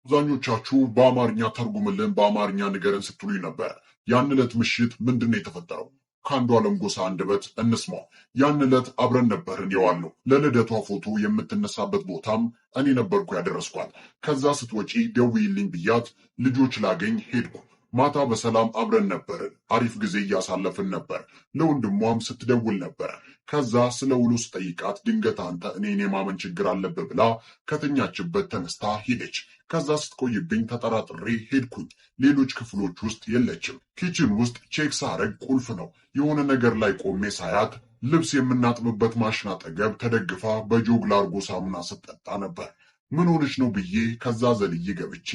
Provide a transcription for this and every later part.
አብዛኞቻችሁ በአማርኛ ተርጉምልን፣ በአማርኛ ንገረን ስትሉኝ ነበር። ያን ዕለት ምሽት ምንድነው የተፈጠረው? ከአንዷለም ጎሳ አንደበት እንስማው። ያን ዕለት አብረን ነበርን የዋልነው። ለልደቷ ፎቶ የምትነሳበት ቦታም እኔ ነበርኩ ያደረስኳት። ከዛ ስትወጪ ደውዪልኝ ብያት ልጆች ላገኝ ሄድኩ። ማታ በሰላም አብረን ነበርን። አሪፍ ጊዜ እያሳለፍን ነበር። ለወንድሟም ስትደውል ነበር። ከዛ ስለ ውሎ ስጠይቃት ድንገት አንተ እኔን የማመን ችግር አለብህ ብላ ከተኛችበት ተነስታ ሄደች። ከዛ ስትቆይብኝ ተጠራጥሬ ሄድኩኝ። ሌሎች ክፍሎች ውስጥ የለችም። ኪችን ውስጥ ቼክ ሳረግ ቁልፍ ነው። የሆነ ነገር ላይ ቆሜ ሳያት ልብስ የምናጥብበት ማሽን አጠገብ ተደግፋ በጆግ ላርጎ ሳሙና ስትጠጣ ነበር። ምን ሆነች ነው ብዬ ከዛ ዘልዬ ገብቼ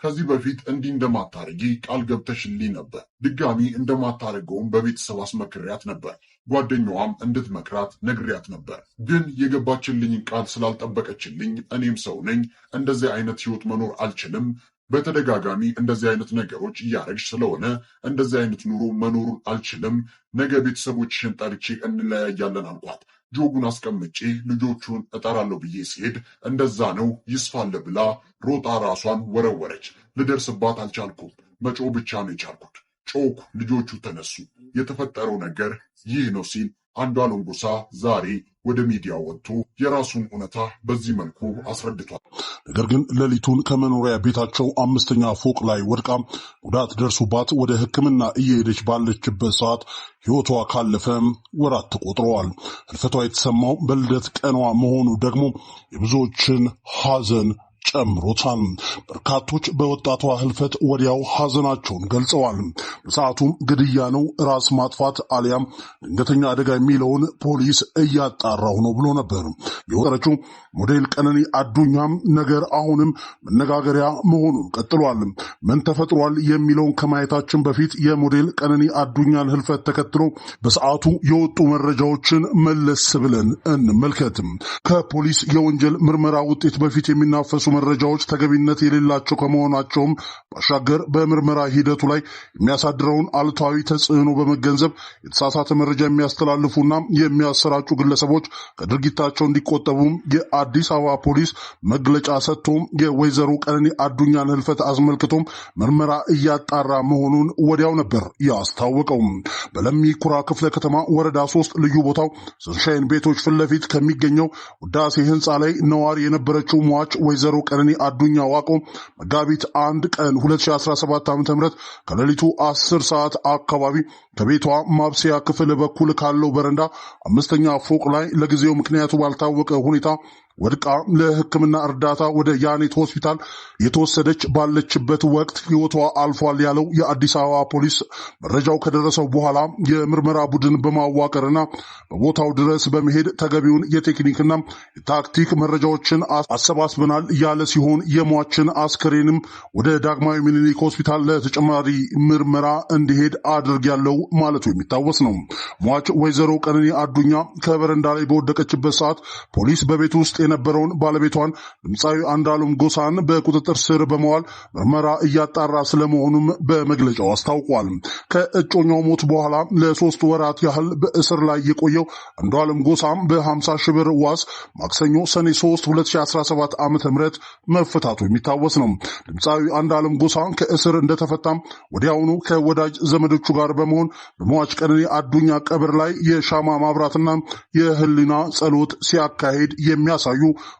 ከዚህ በፊት እንዲህ እንደማታረጊ ቃል ገብተሽልኝ ነበር። ድጋሚ እንደማታረገውም በቤተሰብ አስመክሪያት ነበር። ጓደኛዋም እንድትመክራት ነግሪያት ነበር። ግን የገባችልኝን ቃል ስላልጠበቀችልኝ እኔም ሰው ነኝ፣ እንደዚህ አይነት ህይወት መኖር አልችልም። በተደጋጋሚ እንደዚህ አይነት ነገሮች እያረግሽ ስለሆነ እንደዚህ አይነት ኑሮ መኖሩን አልችልም። ነገ ቤተሰቦችሽን ጠርቼ እንለያያለን አልኳት። ጆጉን አስቀምጬ ልጆቹን እጠራለሁ ብዬ ሲሄድ እንደዛ ነው ይስፋለ ብላ ሮጣ ራሷን ወረወረች። ልደርስባት አልቻልኩም። መጮህ ብቻ ነው የቻልኩት። ጮኩ። ልጆቹ ተነሱ። የተፈጠረው ነገር ይህ ነው ሲል አንዷለም ጎሳ ዛሬ ወደ ሚዲያ ወጥቶ የራሱን እውነታ በዚህ መልኩ አስረድቷል። ነገር ግን ሌሊቱን ከመኖሪያ ቤታቸው 5ኛ ፎቅ ላይ ወድቃ ጉዳት ደርሶባት ወደ ሕክምና እየሄደች ባለችበት ሰዓት ሕይወቷ ካለፈ ወራት ተቆጥረዋል። ህልፈቷ የተሰማው በልደት ቀኗ መሆኑ ደግሞ የብዙዎችን ሐዘን ጨምሮታል። በርካቶች በወጣቷ ህልፈት ወዲያው ሐዘናቸውን ገልጸዋል። በሰዓቱም ግድያ ነው፣ ራስ ማጥፋት አሊያም ድንገተኛ አደጋ የሚለውን ፖሊስ እያጣራው ነው ብሎ ነበር። የወጠረችው ሞዴል ቀነኒ አዱኛም ነገር አሁንም መነጋገሪያ መሆኑን ቀጥሏል። ምን ተፈጥሯል የሚለውን ከማየታችን በፊት የሞዴል ቀነኒ አዱኛን ህልፈት ተከትሎ በሰዓቱ የወጡ መረጃዎችን መለስ ብለን እንመልከትም። ከፖሊስ የወንጀል ምርመራ ውጤት በፊት የሚናፈሱ መረጃዎች ተገቢነት የሌላቸው ከመሆናቸውም ባሻገር በምርመራ ሂደቱ ላይ የሚያሳድረውን አሉታዊ ተጽዕኖ በመገንዘብ የተሳሳተ መረጃ የሚያስተላልፉና የሚያሰራጩ ግለሰቦች ከድርጊታቸው እንዲቆጠቡ የአዲስ አበባ ፖሊስ መግለጫ ሰጥቶ የወይዘሮ ቀነኒ አዱኛን ህልፈት አስመልክቶ ምርመራ እያጣራ መሆኑን ወዲያው ነበር ያስታወቀው። በለሚ ኩራ ክፍለ ከተማ ወረዳ 3 ልዩ ቦታው ሰንሻይን ቤቶች ፊት ለፊት ከሚገኘው ውዳሴ ህንፃ ላይ ነዋሪ የነበረችው ሟች ወይዘሮ ቀነኒ አዱኛ ዋቆ መጋቢት 1 ቀን 2017 ዓ.ም ከሌሊቱ 10 ሰዓት አካባቢ ከቤቷ ማብሰያ ክፍል በኩል ካለው በረንዳ 5ኛ ፎቅ ላይ ለጊዜው ምክንያቱ ባልታወቀ ሁኔታ ወድቃ ለሕክምና እርዳታ ወደ ያኔት ሆስፒታል የተወሰደች ባለችበት ወቅት ህይወቷ አልፏል ያለው የአዲስ አበባ ፖሊስ መረጃው ከደረሰው በኋላ የምርመራ ቡድን በማዋቀርና በቦታው ድረስ በመሄድ ተገቢውን የቴክኒክና የታክቲክ መረጃዎችን አሰባስበናል ያለ ሲሆን የሟችን አስከሬንም ወደ ዳግማዊ ምኒልክ ሆስፒታል ለተጨማሪ ምርመራ እንዲሄድ አድርጌያለሁ ማለቱ የሚታወስ ነው። ሟች ወይዘሮ ቀነኒ አዱኛ ከበረንዳ ላይ በወደቀችበት ሰዓት ፖሊስ በቤት ውስጥ የነበረውን ባለቤቷን ድምፃዊ አንዷለም ጎሳን በቁጥጥር ስር በመዋል ምርመራ እያጣራ ስለመሆኑም በመግለጫው አስታውቋል። ከእጮኛው ሞት በኋላ ለ3 ወራት ያህል በእስር ላይ የቆየው አንዷለም ጎሳም በ50 ሺህ ብር ዋስ ማክሰኞ ሰኔ 3 2017 ዓ.ም መፈታቱ የሚታወስ ነው። ድምፃዊ አንዷለም ጎሳ ከእስር እንደተፈታም ወዲያውኑ ከወዳጅ ዘመዶቹ ጋር በመሆን በሟች ቀነኒ አዱኛ ቀብር ላይ የሻማ ማብራትና የህሊና ጸሎት ሲያካሄድ የሚያሳዩ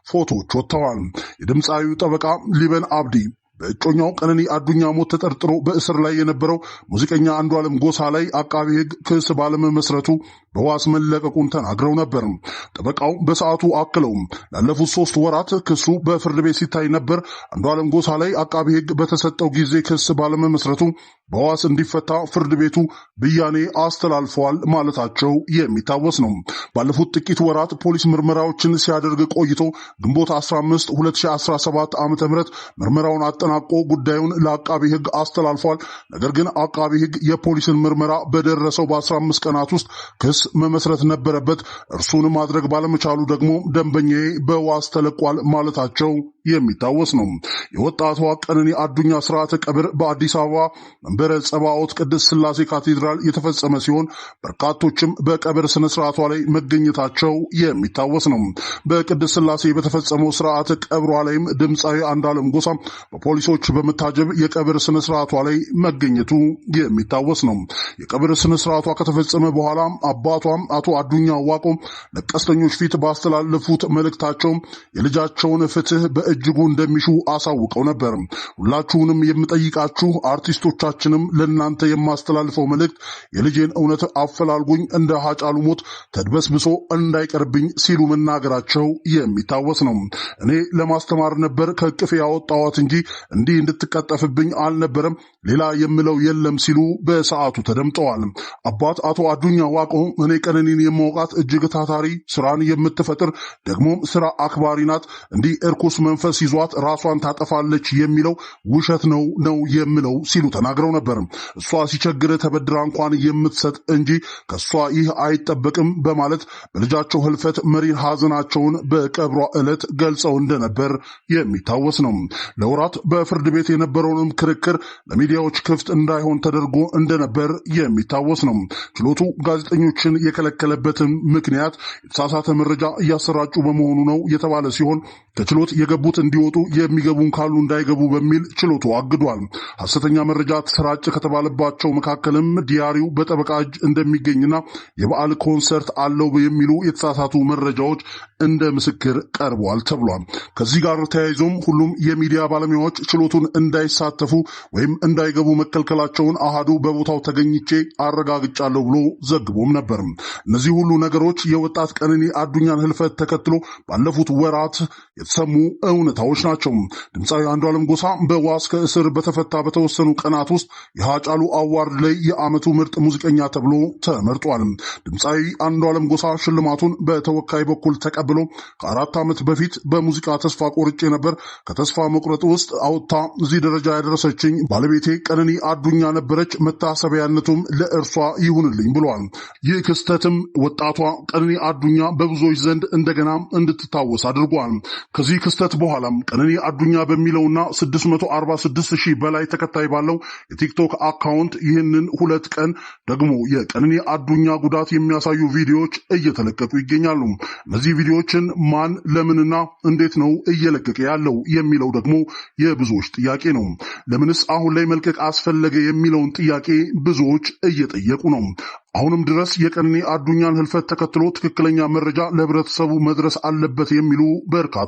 ፎቶዎች ወጥተዋል። የድምፃዊው ጠበቃ ሊበን አብዲ በእጮኛው ቀነኒ አዱኛ ሞት ተጠርጥሮ በእስር ላይ የነበረው ሙዚቀኛ አንዷለም ጎሳ ላይ አቃቢ ሕግ ክስ ባለመመስረቱ በዋስ መለቀቁን ተናግረው ነበር። ጠበቃው በሰዓቱ አክለው ላለፉት 3 ወራት ክሱ በፍርድ ቤት ሲታይ ነበር። አንዷለም ጎሳ ላይ አቃቢ ሕግ በተሰጠው ጊዜ ክስ ባለመመስረቱ በዋስ እንዲፈታ ፍርድ ቤቱ ብያኔ አስተላልፈዋል ማለታቸው የሚታወስ ነው። ባለፉት ጥቂት ወራት ፖሊስ ምርመራዎችን ሲያደርግ ቆይቶ ግንቦት 15 2017 ዓ.ም ምርመራውን አጠናቆ ጉዳዩን ለአቃቢ ሕግ አስተላልፏል። ነገር ግን አቃቢ ሕግ የፖሊስን ምርመራ በደረሰው በ15 ቀናት ውስጥ ክስ መመስረት ነበረበት። እርሱን ማድረግ ባለመቻሉ ደግሞ ደንበኛዬ በዋስ ተለቋል ማለታቸው የሚታወስ ነው። የወጣቷ ቀነኒ አዱኛ ስርዓተ ቀብር በአዲስ አበባ መንበረ ጸባዖት ቅድስት ሥላሴ ካቴድራል የተፈጸመ ሲሆን በርካቶችም በቀብር ስነ ስርዓቷ ላይ መገኘታቸው የሚታወስ ነው። በቅድስት ሥላሴ በተፈጸመው ስርዓተ ቀብሯ ላይም ድምፃዊ አንዱዓለም ጎሳ በፖሊሶች በመታጀብ የቀብር ስነ ስርዓቷ ላይ መገኘቱ የሚታወስ ነው። የቀብር ስነ ስርዓቷ ከተፈጸመ በኋላ አባቷ አቶ አዱኛ ዋቆ ለቀስተኞች ፊት ባስተላለፉት መልእክታቸው የልጃቸውን ፍትህ በእጅጉ እንደሚሹ አሳውቀው ነበር። ሁላችሁንም የምጠይቃችሁ አርቲስቶቻችንም ለእናንተ የማስተላልፈው መልእክት የልጄን እውነት አፈላልጉኝ፣ እንደ ሀጫሉ ሞት ተድበስብሶ እንዳይቀርብኝ ሲሉ መናገራቸው የሚታወስ ነው። እኔ ለማስተማር ነበር ከቅፍ ያወጣዋት እንጂ እንዲህ እንድትቀጠፍብኝ አልነበረም፣ ሌላ የምለው የለም ሲሉ በሰዓቱ ተደምጠዋል። አባት አቶ አዱኛ ዋቆ እኔ ቀነኒን የማውቃት እጅግ ታታሪ፣ ስራን የምትፈጥር ደግሞም ስራ አክባሪ ናት። እንዲህ እርኩስ መንፈስ ይዟት ራሷን ታጠፋለች የሚለው ውሸት ነው የምለው ሲሉ ተናግረው ነበር። እሷ ሲቸግር ተበድራ እንኳን የምትሰጥ እንጂ ከሷ ይህ አይጠበቅም በማለት በልጃቸው ህልፈት መሪር ሐዘናቸውን በቀብሯ ዕለት ገልጸው እንደነበር የሚታወስ ነው። ለወራት በፍርድ ቤት የነበረውንም ክርክር ለሚዲያዎች ክፍት እንዳይሆን ተደርጎ እንደነበር የሚታወስ ነው። ችሎቱ ጋዜጠኞችን የከለከለበትን ምክንያት የተሳሳተ መረጃ እያሰራጩ በመሆኑ ነው የተባለ ሲሆን ከችሎት የገቡት እንዲወጡ የሚገቡን ካሉ እንዳይገቡ በሚል ችሎቱ አግዷል። ሐሰተኛ መረጃ ተሰራጨ ከተባለባቸው መካከልም ዲያሪው በጠበቃ እጅ እንደሚገኝና የበዓል ኮንሰርት አለው የሚሉ የተሳሳቱ መረጃዎች እንደ ምስክር ቀርቧል ተብሏል። ከዚህ ጋር ተያይዞም ሁሉም የሚዲያ ባለሙያዎች ችሎቱን እንዳይሳተፉ ወይም እንዳይገቡ መከልከላቸውን አሃዱ በቦታው ተገኝቼ አረጋግጫለሁ ብሎ ዘግቦም ነበር። እነዚህ ሁሉ ነገሮች የወጣት ቀነኒ አዱኛን ህልፈት ተከትሎ ባለፉት ወራት የተሰሙ እውነታዎች ናቸው። ድምፃዊ አንዱዓለም ጎሳ በዋስ ከእስር በተፈታ በተወሰኑ ቀናት ውስጥ የሃጫሉ አዋርድ ላይ የዓመቱ ምርጥ ሙዚቀኛ ተብሎ ተመርጧል። ድምፃዊ አንዱዓለም ጎሳ ሽልማቱን በተወካይ በኩል ተቀብሎ ከ4 ዓመት በፊት በሙዚቃ ተስፋ ቆርጬ ነበር፣ ከተስፋ መቁረጥ ውስጥ አውጥታ እዚህ ደረጃ ያደረሰችኝ ባለቤቴ ቀነኒ አዱኛ ነበረች፣ መታሰቢያነቱም ለእርሷ ይሁንልኝ ብሏል። ይህ ክስተትም ወጣቷ ቀነኒ አዱኛ በብዙዎች ዘንድ እንደገና እንድትታወስ አድርጓል። ከዚህ ክስተት በኋላም ቀነኒ አዱኛ በሚለውና 646,000 በላይ ተከታይ ባለው የቲክቶክ አካውንት ይህንን 2 ቀን ደግሞ የቀነኒ አዱኛ ጉዳት የሚያሳዩ ቪዲዮዎች እየተለቀቁ ይገኛሉ። እነዚህ ቪዲዮዎችን ማን ለምንና እንዴት ነው እየለቀቀ ያለው የሚለው ደግሞ የብዙዎች ጥያቄ ነው። ለምንስ አሁን ላይ መልቀቅ አስፈለገ የሚለውን ጥያቄ ብዙዎች እየጠየቁ ነው። አሁንም ድረስ የቀነኒ አዱኛን ህልፈት ተከትሎ ትክክለኛ መረጃ ለህብረተሰቡ መድረስ አለበት የሚሉ በርካታ